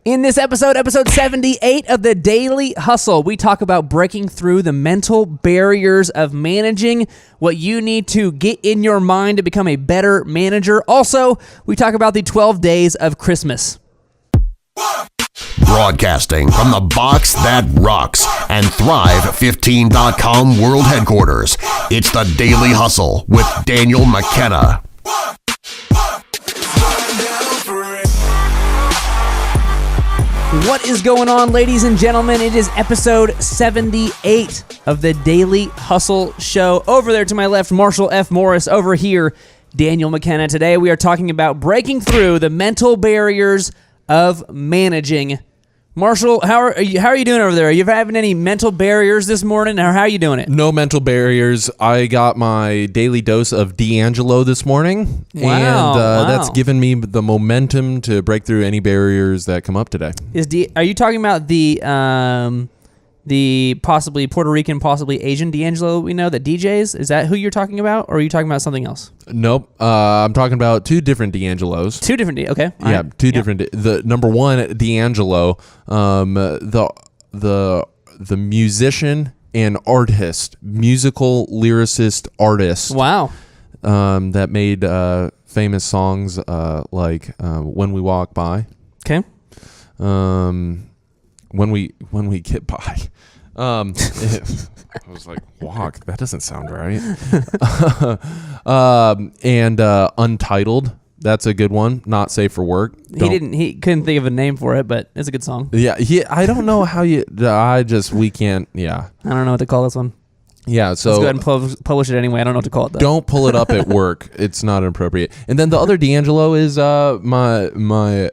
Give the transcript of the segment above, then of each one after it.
In this episode 78 of the Daily Hustle, we talk about breaking through the mental barriers of managing, what you need to get in your mind to become a better manager. Also, we talk about the 12 days of Christmas. Broadcasting from the box that rocks and Thrive15.com world headquarters, it's the Daily Hustle with Daniel McKenna. What is going on, ladies and gentlemen? It is episode 78 of the Daily Hustle Show. Over there to my left, Marshall F. Morris. Over here, Daniel McKenna. Today we are talking about breaking through the mental barriers of managing. Marshall, how are you doing over there? Are you having any mental barriers this morning, or how are you doing it? No mental barriers. I got my daily dose of D'Angelo this morning, Wow. That's given me the momentum to break through any barriers that come up today. Are you talking about the possibly Puerto Rican, possibly Asian D'Angelo we know that DJs? Is that who you're talking about, or are you talking about something else? Nope. I'm talking about two different D'Angelos. Two different okay. All Yeah, right. two different. The number one D'Angelo, the musician and artist, musical lyricist artist. Wow. That made famous songs like "When We Walk By." Okay. When we get by. I was like, walk, that doesn't sound right. And Untitled, that's a good one. Not safe for work. He couldn't think of a name for it, but it's a good song. Yeah, I don't know how we can't, yeah. I don't know what to call this one. Yeah, so let's go ahead and publish it anyway. I don't know what to call it though. Don't pull it up at work. It's not appropriate. And then the other D'Angelo is my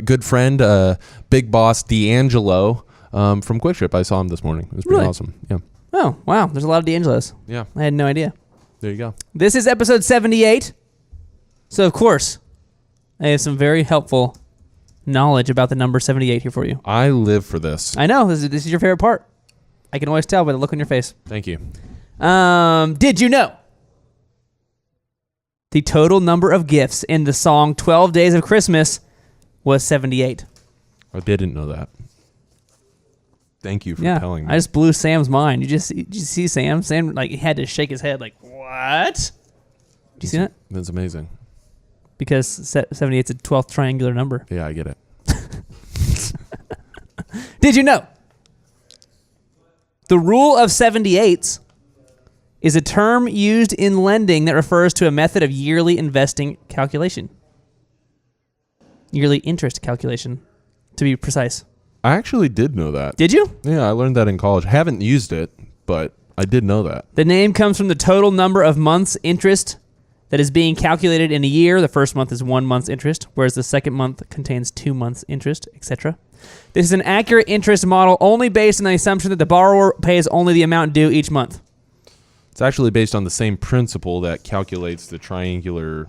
good friend, Big Boss D'Angelo from Quick Trip. I saw him this morning. It was pretty Really? awesome. Yeah. Oh, wow. There's a lot of D'Angelos. Yeah. I had no idea. There you go. This is episode 78. So, of course, I have some very helpful knowledge about the number 78 here for you. I live for this. I know. This is your favorite part. I can always tell by the look on your face. Thank you. Did you know the total number of gifts in the song 12 Days of Christmas was 78? I didn't know that. Thank you for telling me. I just blew Sam's mind. Did you see Sam? Sam he had to shake his head like, what? Did you see that? That's amazing. Because 78 is a 12th triangular number. Yeah, I get it. Did you know the rule of 78s is a term used in lending that refers to a method of yearly investing calculation? Yearly interest calculation, to be precise. I actually did know that. Did you? Yeah, I learned that in college. Haven't used it, but I did know that. The name comes from the total number of months interest that is being calculated in a year. The first month is 1 month's interest, whereas the second month contains 2 months' interest, etc. This is an accurate interest model only based on the assumption that the borrower pays only the amount due each month. It's actually based on the same principle that calculates the triangular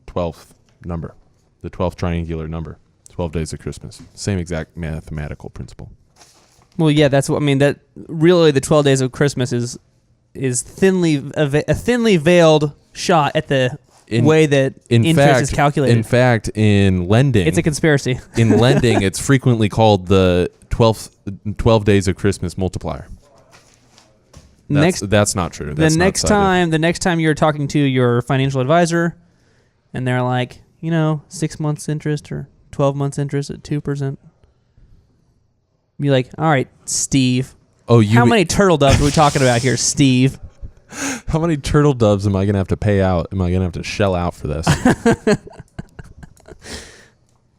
12th number, the 12th triangular number, 12 days of Christmas. Same exact mathematical principle. Well, yeah, that's what I mean. That really, the 12 days of Christmas is a thinly veiled shot at the way that interest is calculated. In fact, in lending, it's a conspiracy. In lending, it's frequently called the 12 days of Christmas multiplier. That's not true. The next time you're talking to your financial advisor, and they're like, 6 months interest or 12 months interest at 2%. Be like, all right, Steve. How many turtle doves are we talking about here, Steve? How many turtle doves am I going to have to pay out? Am I going to have to shell out for this?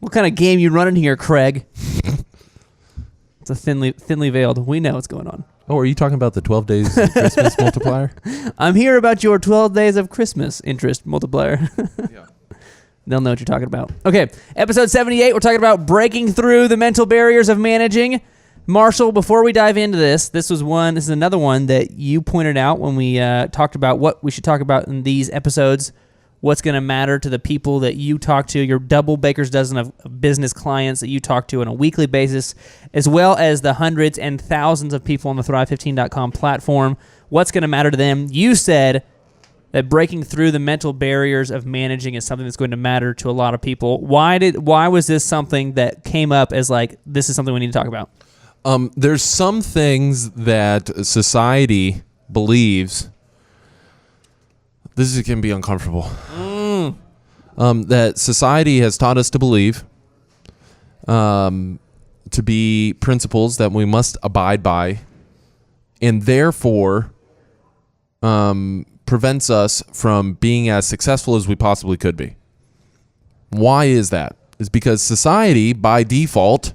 What kind of game you running here, Craig? It's a thinly veiled. We know what's going on. Oh, are you talking about the 12 days of Christmas multiplier? I'm here about your 12 days of Christmas interest multiplier. Yeah. They'll know what you're talking about. Okay, episode 78, we're talking about breaking through the mental barriers of managing. Marshall, before we dive into this is another one that you pointed out when we talked about what we should talk about in these episodes, what's going to matter to the people that you talk to, your double baker's dozen of business clients that you talk to on a weekly basis, as well as the hundreds and thousands of people on the Thrive15.com platform. What's going to matter to them? You said that breaking through the mental barriers of managing is something that's going to matter to a lot of people. Why was this something that came up as like, this is something we need to talk about? There's some things that society believes. This can be uncomfortable. That society has taught us to believe, to be principles that we must abide by, and therefore prevents us from being as successful as we possibly could be. Why is that? It's because society, by default,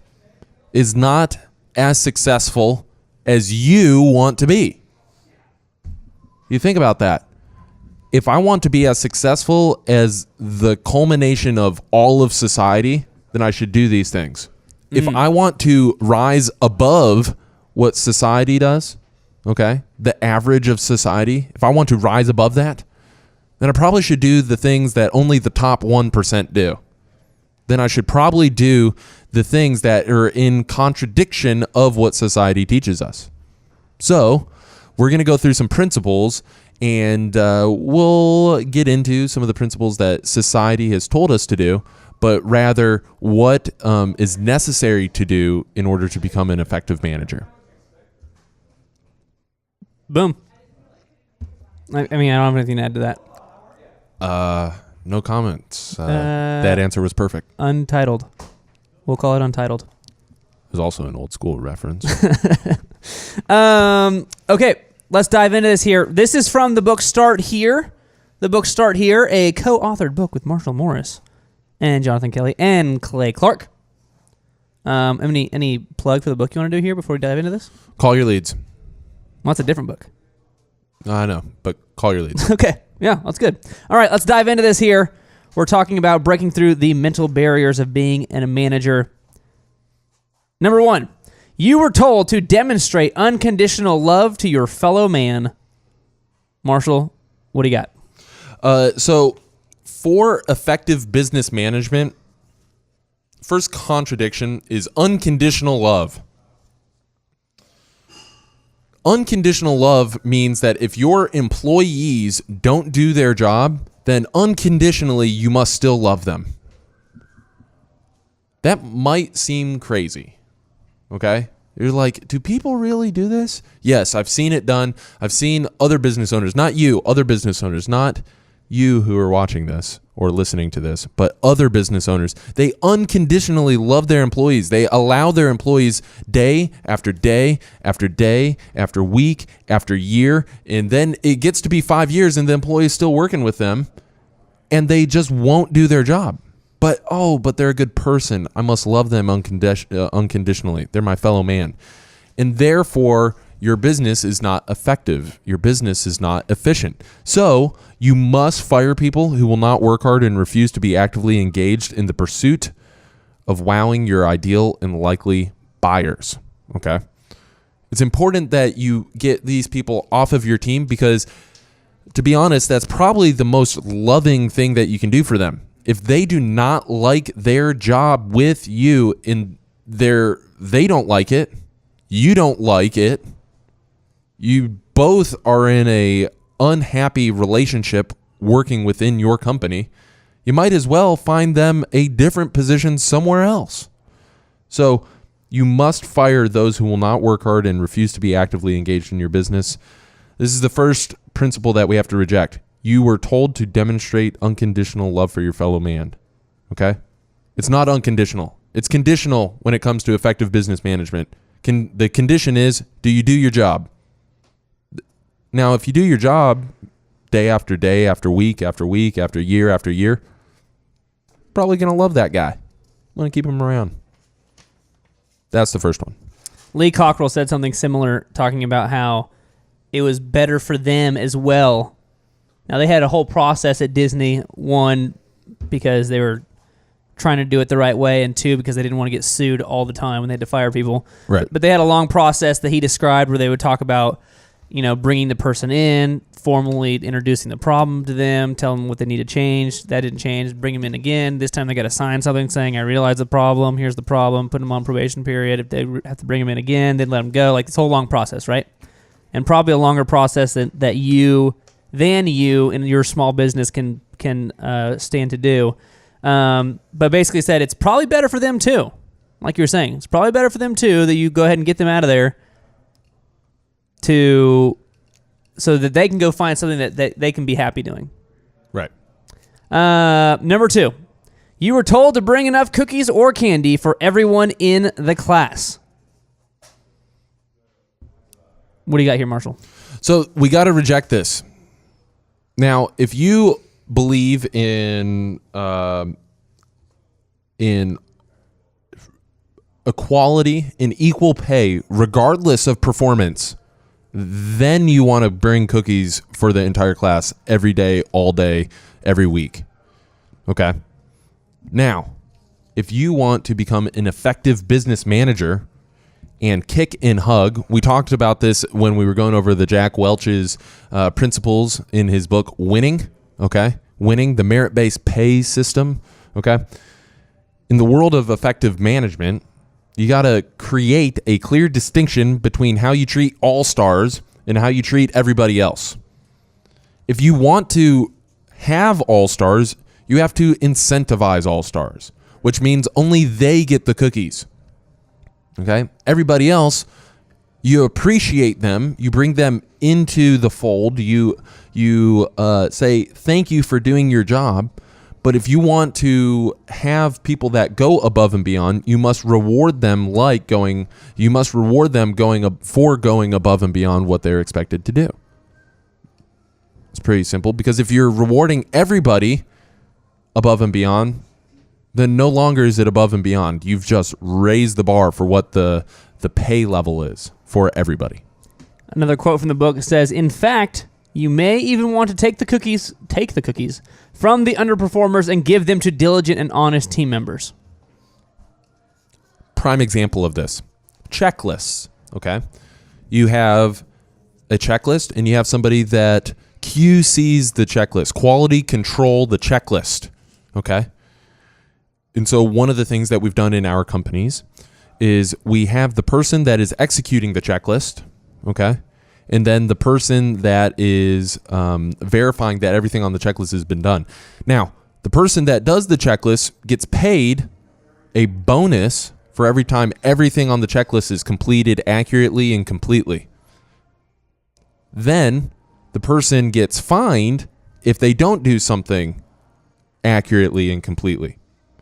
is not as successful as you want to be. You think about that. If I want to be as successful as the culmination of all of society, then I should do these things. If I want to rise above what society does, okay, the average of society, if I want to rise above that, then I probably should do the things that only the top 1% do. Then I should probably do the things that are in contradiction of what society teaches us. So we're going to go through some principles, and we'll get into some of the principles that society has told us to do, but rather what is necessary to do in order to become an effective manager. Boom. I mean, I don't have anything to add to that. No comments. That answer was perfect. Untitled. We'll call it Untitled. It was also an old school reference. Okay, let's dive into this here. This is from the book Start Here. The book Start Here, a co-authored book with Marshall Morris and Jonathan Kelly and Clay Clark. Any plug for the book you want to do here before we dive into this? Call your leads. Well, that's a different book. I know, but call your leads. Okay. Yeah, that's good. All right, let's dive into this here. We're talking about breaking through the mental barriers of being a manager. Number 1, you were told to demonstrate unconditional love to your fellow man. Marshall, what do you got? So for effective business management, first contradiction is unconditional love. Unconditional love means that if your employees don't do their job, then unconditionally you must still love them. That might seem crazy, okay? You're like, do people really do this? Yes, I've seen it done. I've seen other business owners, not you, other business owners, not you who are watching this or listening to this, but other business owners. They unconditionally love their employees. They allow their employees day after day after day after week after year, and then it gets to be 5 years and the employee is still working with them and they just won't do their job. But they're a good person. I must love them unconditionally. They're my fellow man. And therefore, your business is not effective. Your business is not efficient. So you must fire people who will not work hard and refuse to be actively engaged in the pursuit of wowing your ideal and likely buyers. Okay? It's important that you get these people off of your team because, to be honest, that's probably the most loving thing that you can do for them. If they do not like their job with you they don't like it, you don't like it, you both are in a unhappy relationship working within your company, you might as well find them a different position somewhere else. So you must fire those who will not work hard and refuse to be actively engaged in your business. This is the first principle that we have to reject. You were told to demonstrate unconditional love for your fellow man. Okay? It's not unconditional. It's conditional when it comes to effective business management. The condition is, do you do your job? Now, if you do your job day after day, after week, after week, after year, probably going to love that guy. Want to keep him around. That's the first one. Lee Cockrell said something similar, talking about how it was better for them as well. Now, they had a whole process at Disney, 1, because they were trying to do it the right way, and 2, because they didn't want to get sued all the time when they had to fire people. Right. But they had a long process that he described where they would talk about, bringing the person in, formally introducing the problem to them, telling them what they need to change. That didn't change. Bring them in again. This time they got to sign something saying, I realize the problem. Here's the problem. Put them on probation period. If they have to bring them in again, then let them go. Like this whole long process, right? And probably a longer process that you than you and your small business can stand to do. But basically said it's probably better for them too. Like you were saying, it's probably better for them too that you go ahead and get them out of there so that they can go find something that they can be happy doing. Right. Number 2, you were told to bring enough cookies or candy for everyone in the class. What do you got here, Marshall? So we got to reject this. Now, if you believe in equality and equal pay, regardless of performance, then you want to bring cookies for the entire class every day, all day, every week. Okay? Now, if you want to become an effective business manager and kick and hug, we talked about this when we were going over the Jack Welch's principles in his book, Winning. Okay? Winning, the merit-based pay system. Okay? In the world of effective management, you got to create a clear distinction between how you treat all-stars and how you treat everybody else. If you want to have all-stars, you have to incentivize all-stars, which means only they get the cookies. Okay? Everybody else, you appreciate them, you bring them into the fold, you say thank you for doing your job. But if you want to have people that go above and beyond, you must reward them going above and beyond what they're expected to do. It's pretty simple, because if you're rewarding everybody above and beyond, then no longer is it above and beyond. You've just raised the bar for what the pay level is for everybody. Another quote from the book says, "In fact, you may even want to take the cookies from the underperformers and give them to diligent and honest team members." Prime example of this, checklists, okay? You have a checklist and you have somebody that QCs the checklist, quality control the checklist, okay? And so one of the things that we've done in our companies is we have the person that is executing the checklist, okay? And then the person that is verifying that everything on the checklist has been done. Now, the person that does the checklist gets paid a bonus for every time everything on the checklist is completed accurately and completely. Then the person gets fined if they don't do something accurately and completely.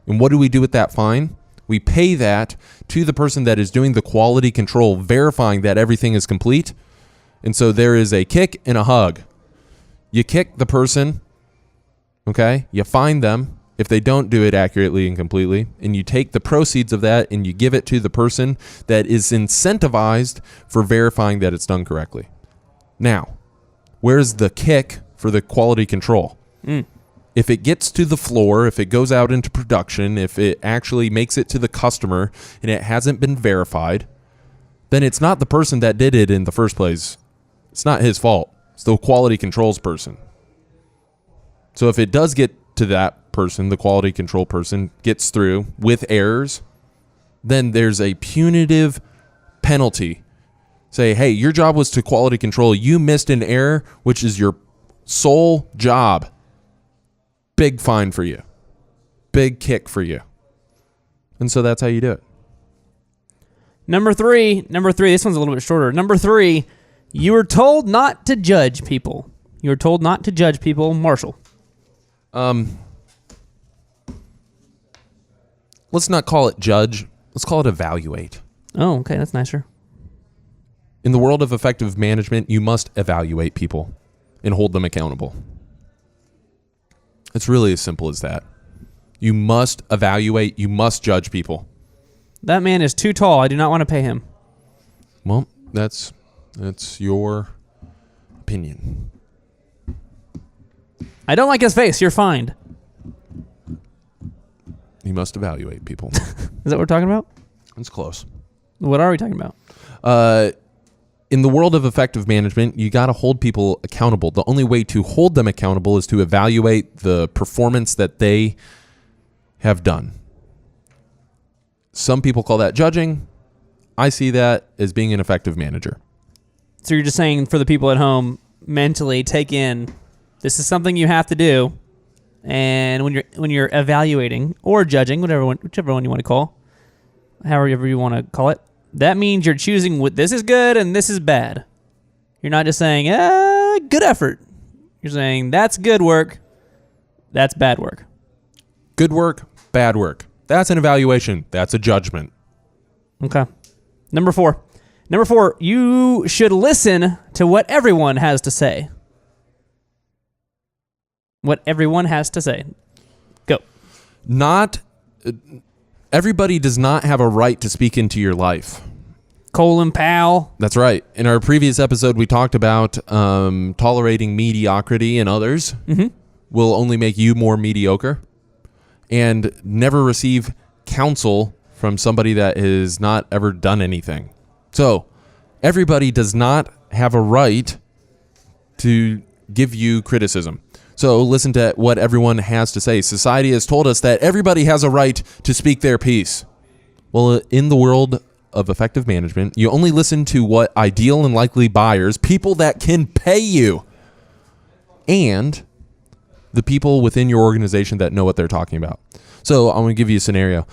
And what do we do with that fine? We pay that to the person that is doing the quality control, verifying that everything is complete. And so there is a kick and a hug. You kick the person, okay? You fine them if they don't do it accurately and completely, and you take the proceeds of that and you give it to the person that is incentivized for verifying that it's done correctly. Now, where's the kick for the quality control? If it gets to the floor, if it goes out into production, if it actually makes it to the customer and it hasn't been verified, then it's not the person that did it in the first place. It's not his fault. It's the quality controls person. So if it does get to that person, the quality control person gets through with errors, then there's a punitive penalty. Say, hey, your job was to quality control. You missed an error, which is your sole job. Big fine for you. Big kick for you. And so that's how you do it. Number three, this one's a little bit shorter. Number 3, you were told not to judge people. You were told not to judge people. Marshall. Let's not call it judge. Let's call it evaluate. Oh, okay. That's nicer. In the world of effective management, you must evaluate people and hold them accountable. It's really as simple as that. You must evaluate. You must judge people. That man is too tall. I do not want to pay him. Well, that's your opinion. I don't like his face. You're fined. You must evaluate people. Is that what we're talking about? It's close. What are we talking about? In the world of effective management, you got to hold people accountable. The only way to hold them accountable is to evaluate the performance that they have done. Some people call that judging. I see that as being an effective manager. So you're just saying for the people at home, mentally take in this is something you have to do, and when you're evaluating or judging, whichever one you want to call, however you want to call it, that means you're choosing what this is good and this is bad. You're not just saying good effort. You're saying that's good work, that's bad work. Good work, bad work. That's an evaluation. That's a judgment. Okay. Number four, you should listen to what everyone has to say. What everyone has to say. Go. Not everybody does not have a right to speak into your life. Colin Powell. That's right. In our previous episode, we talked about tolerating mediocrity in others will only make you more mediocre, and never receive counsel from somebody that has not ever done anything. So everybody does not have a right to give you criticism. So listen to what everyone has to say. Society has told us that everybody has a right to speak their piece. Well, in the world of effective management, you only listen to what ideal and likely buyers, people that can pay you, and the people within your organization that know what they're talking about. So I'm going to give you a scenario.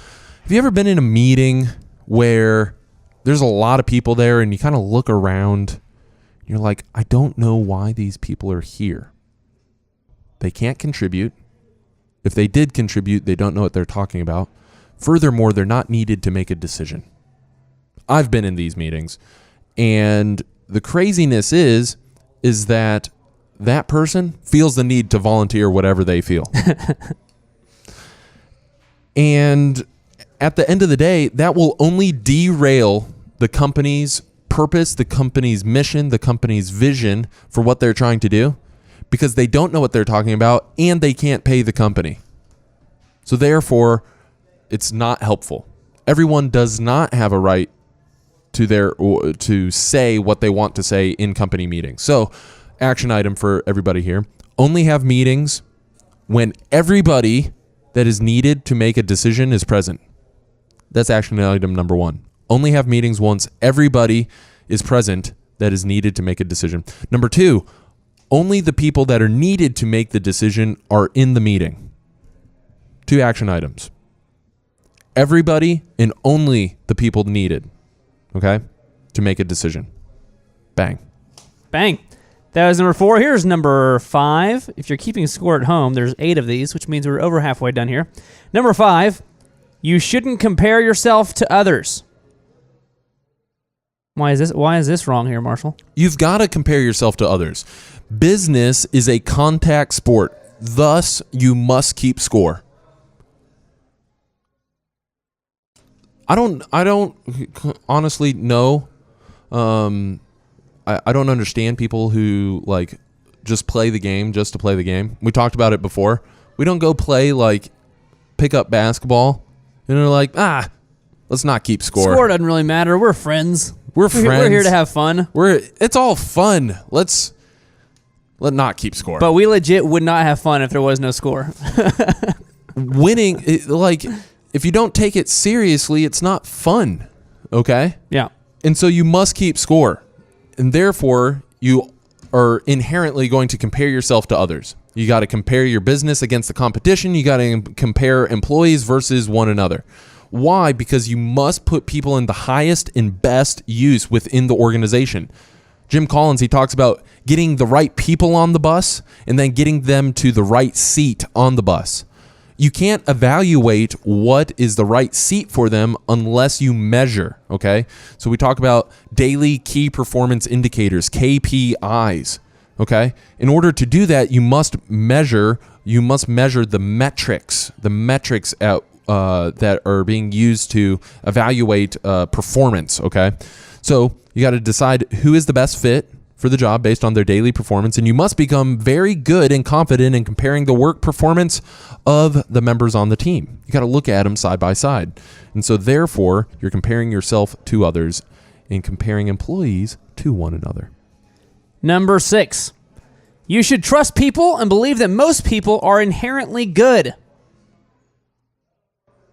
Have you ever been in a meeting where there's a lot of people there and you kind of look around and you're like, I don't know why these people are here. They can't contribute. If they did contribute, they don't know what they're talking about. Furthermore, they're not needed to make a decision. I've been in these meetings, and the craziness is that person feels the need to volunteer whatever they feel. And at the end of the day, that will only derail the company's purpose, the company's mission, the company's vision for what they're trying to do, because they don't know what they're talking about and they can't pay the company. So therefore, it's not helpful. Everyone does not have a right to say what they want to say in company meetings. So, action item for everybody here: only have meetings when everybody that is needed to make a decision is present. That's action item number 1. Only have meetings once everybody is present that is needed to make a decision. Number 2, only the people that are needed to make the decision are in the meeting. 2 action items. Everybody and only the people needed, okay, to make a decision. Bang. Bang. That was number 4. Here's number 5. If you're keeping score at home, there's 8 of these, which means we're over halfway done here. Number 5, you shouldn't compare yourself to others. Why is this wrong here, Marshall? You've got to compare yourself to others. Business is a contact sport. Thus, you must keep score. I don't honestly know. I don't understand people who like just play the game just to play the game. We talked about it before. We don't go play like pick up basketball and they're like, let's not keep score. Score doesn't really matter. We're friends. We're friends. We're here to have fun. It's all fun. Let not keep score. But we legit would not have fun if there was no score. Winning, if you don't take it seriously, it's not fun. Okay? Yeah. And so you must keep score. And therefore, you are inherently going to compare yourself to others. You got to compare your business against the competition. You got to compare employees versus one another. Why? Because you must put people in the highest and best use within the organization. Jim Collins, he talks about getting the right people on the bus and then getting them to the right seat on the bus. You can't evaluate what is the right seat for them unless you measure, okay? So we talk about daily key performance indicators, KPIs, okay? In order to do that, you must measure the metrics that are being used to evaluate performance, okay? So you got to decide who is the best fit for the job based on their daily performance, and you must become very good and confident in comparing the work performance of the members on the team. You got to look at them side by side. And so therefore, you're comparing yourself to others and comparing employees to one another. Number 6, you should trust people and believe that most people are inherently good.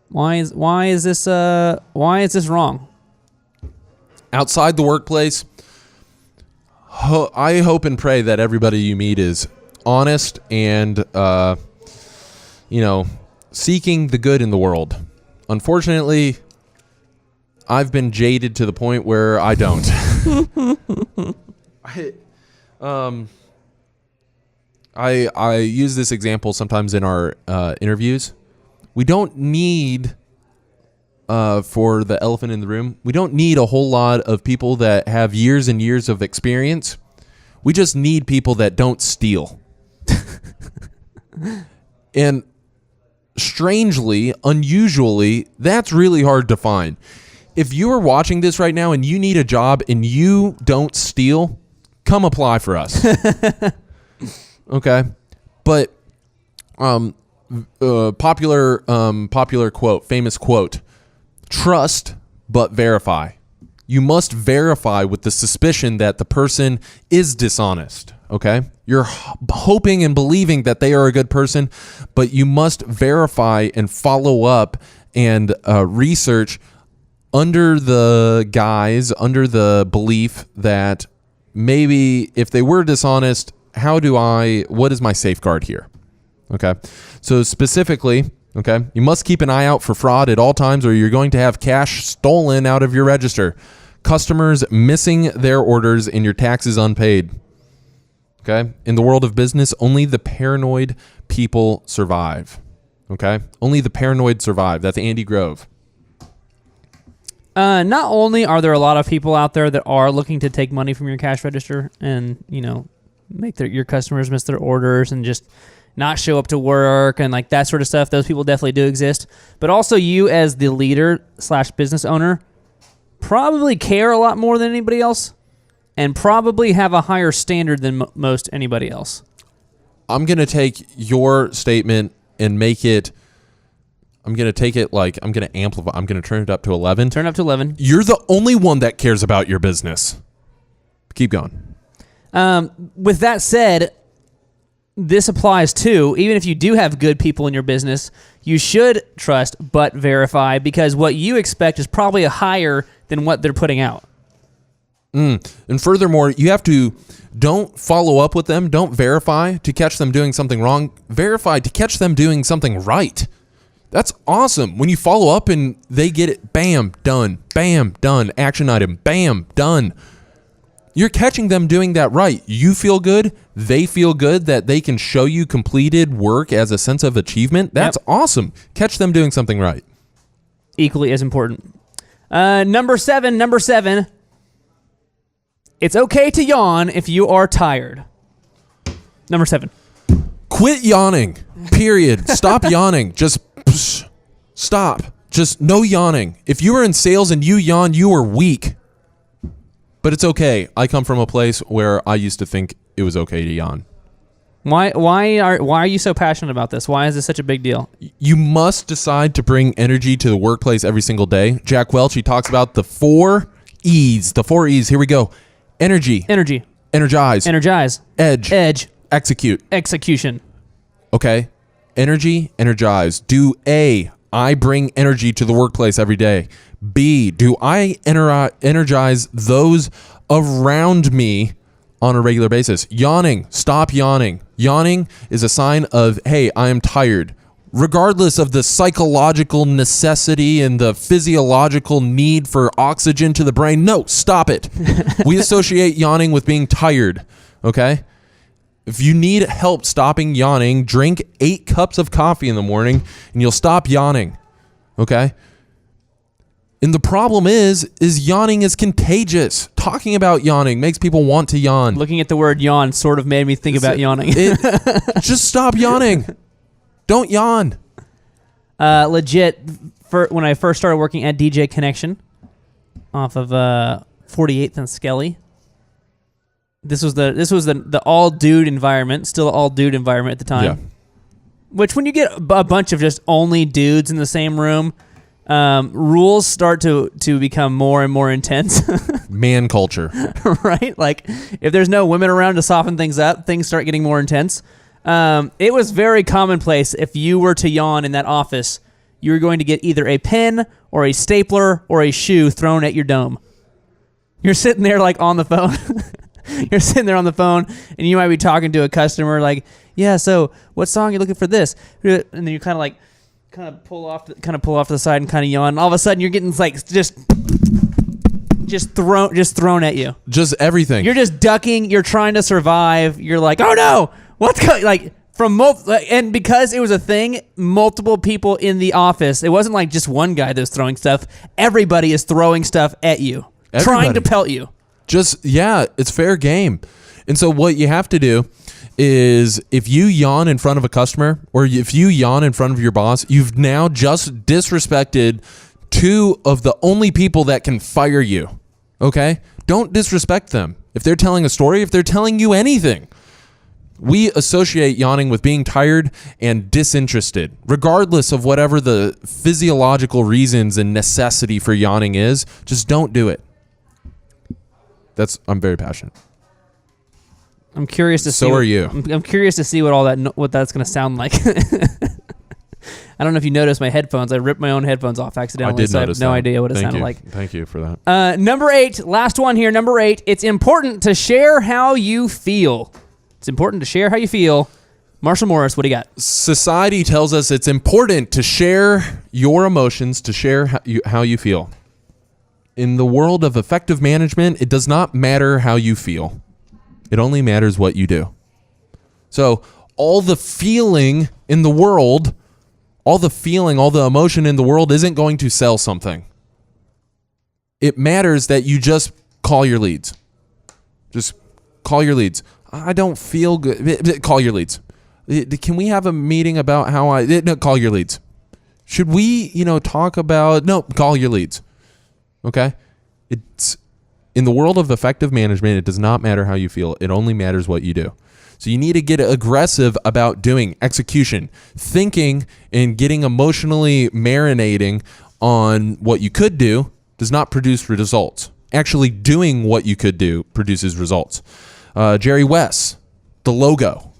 Why is this wrong? Outside the workplace, I hope and pray that everybody you meet is honest and, seeking the good in the world. Unfortunately, I've been jaded to the point where I don't. I use this example sometimes in our interviews. We don't need, for the elephant in the room, we don't need a whole lot of people that have years and years of experience. We just need people that don't steal. And strangely, unusually, that's really hard to find. If you are watching this right now and you need a job and you don't steal, come apply for us. Okay? But popular quote, famous quote, trust but verify. You must verify with the suspicion that the person is dishonest, okay? You're hoping and believing that they are a good person, but you must verify and follow up and research under the belief that maybe if they were dishonest, what is my safeguard here? Okay. So specifically, okay, you must keep an eye out for fraud at all times or you're going to have cash stolen out of your register, customers missing their orders, and your taxes unpaid. Okay. In the world of business, only the paranoid people survive. Okay. Only the paranoid survive. That's Andy Grove. Not only are there a lot of people out there that are looking to take money from your cash register and, make your customers miss their orders and just not show up to work and like that sort of stuff. Those people definitely do exist. But also you as the leader / business owner probably care a lot more than anybody else and probably have a higher standard than most anybody else. I'm going to take your statement and make it, I'm going to amplify. I'm going to turn it up to 11. Turn it up to 11. You're the only one that cares about your business. Keep going. With that said, this applies too. Even if you do have good people in your business, you should trust but verify because what you expect is probably higher than what they're putting out. And furthermore, you have to don't follow up with them. Don't verify to catch them doing something wrong. Verify to catch them doing something right. That's awesome. When you follow up and they get it, bam, done. Bam, done. Action item, bam, done. You're catching them doing that right. You feel good. They feel good that they can show you completed work as a sense of achievement. That's awesome. Catch them doing something right. Equally as important. Number seven. It's okay to yawn if you are tired. Number 7. Quit yawning. Period. Stop yawning. Just stop. Just no yawning. If you are in sales and you yawn, you are weak. But it's okay. I come from a place where I used to think it was okay to yawn. Why are you so passionate about this? Why is this such a big deal? You must decide to bring energy to the workplace every single day. Jack Welch, he talks about the 4 E's. The 4 E's. Here we go. Energy. Energize. Edge. Execute. Execution. Okay. Energy, energize. Do A, I bring energy to the workplace every day. B, do I energize those around me on a regular basis? Yawning. Stop yawning. Yawning is a sign of, hey, I am tired. Regardless of the psychological necessity and the physiological need for oxygen to the brain. No, stop it. We associate yawning with being tired. Okay? If you need help stopping yawning, drink 8 cups of coffee in the morning and you'll stop yawning. Okay? And the problem is yawning is contagious. Talking about yawning makes people want to yawn. Looking at the word yawn sort of made me think about yawning. Just stop yawning. Don't yawn. Legit, when I first started working at DJ Connection off of 48th and Skelly, this was the all dude environment, still all dude environment at the time. Yeah. Which when you get a bunch of just only dudes in the same room, rules start to become more and more intense. Man culture. Right? Like if there's no women around to soften things up, things start getting more intense. It was very commonplace if you were to yawn in that office, you were going to get either a pen or a stapler or a shoe thrown at your dome. You're sitting there like on the phone You're sitting there on the phone, and you might be talking to a customer like, yeah, so what song are you looking for this? And then you kind of pull off to the side and kind of yawn. And all of a sudden, you're getting like just thrown at you. Just everything. You're just ducking. You're trying to survive. You're like, oh no, what's going? Like and because it was a thing, multiple people in the office. It wasn't like just one guy that was throwing stuff. Everybody is throwing stuff at you, trying to pelt you. It's fair game. And so what you have to do is if you yawn in front of a customer or if you yawn in front of your boss, you've now just disrespected two of the only people that can fire you. Okay? Don't disrespect them. If they're telling a story, if they're telling you anything. We associate yawning with being tired and disinterested. Regardless of whatever the physiological reasons and necessity for yawning is, just don't do it. I'm very passionate. I'm curious to see. So are you. I'm curious to see what that's going to sound like. I don't know if you noticed my headphones. I ripped my own headphones off accidentally. I did notice I have no that. idea what it Thank sounded you. like. Thank you for that. Number 8, last one here. Number 8. It's important to share how you feel. It's important to share how you feel. Marshall Morris, what do you got? Society tells us it's important to share your emotions, to share how you feel. In the world of effective management, it does not matter how you feel. It only matters what you do. So all the feeling in the world, all the emotion in the world isn't going to sell something. It matters that you just call your leads. Just call your leads. I don't feel good. Call your leads. Can we have a meeting about how no, call your leads. Should we, talk about, no, call your leads. Okay? It's in the world of effective management, it does not matter how you feel. It only matters what you do. So you need to get aggressive about doing execution, thinking and getting emotionally marinating on what you could do does not produce results. Actually doing what you could do produces results. Jerry West, the logo,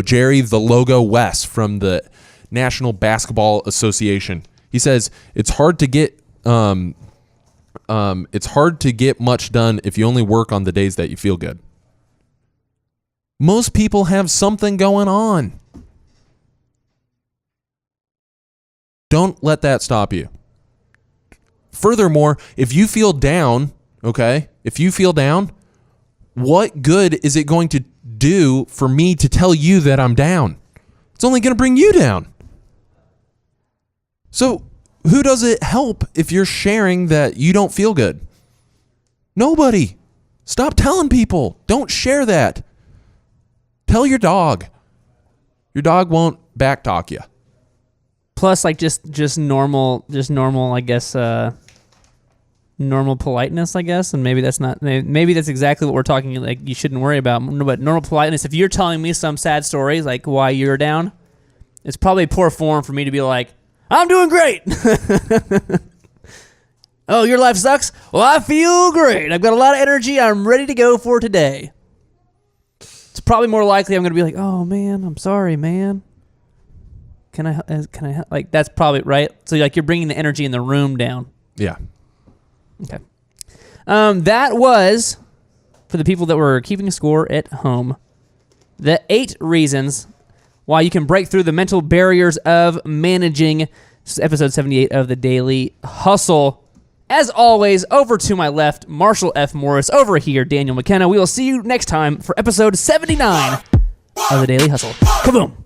Jerry, the logo West from the National Basketball Association. He says it's hard to get much done if you only work on the days that you feel good. Most people have something going on. Don't let that stop you. Furthermore, if you feel down, what good is it going to do for me to tell you that I'm down? It's only going to bring you down. So who does it help if you're sharing that you don't feel good? Nobody. Stop telling people. Don't share that. Tell your dog. Your dog won't backtalk you. Plus, like just normal, I guess, normal politeness, I guess, and maybe that's exactly what we're talking. Like, you shouldn't worry about, but normal politeness. If you're telling me some sad stories, like why you're down, it's probably poor form for me to be like, I'm doing great. Oh, your life sucks? Well, I feel great. I've got a lot of energy. I'm ready to go for today. It's probably more likely I'm going to be like, oh man, I'm sorry, man. Can I, like, that's probably right. So like you're bringing the energy in the room down. Yeah. Okay. That was, for the people that were keeping a score at home, the 8 reasons why you can break through the mental barriers of managing. This is episode 78 of the Daily Hustle. As always, over to my left, Marshall F. Morris. Over here, Daniel McKenna. We will see you next time for episode 79 of the Daily Hustle. Kaboom!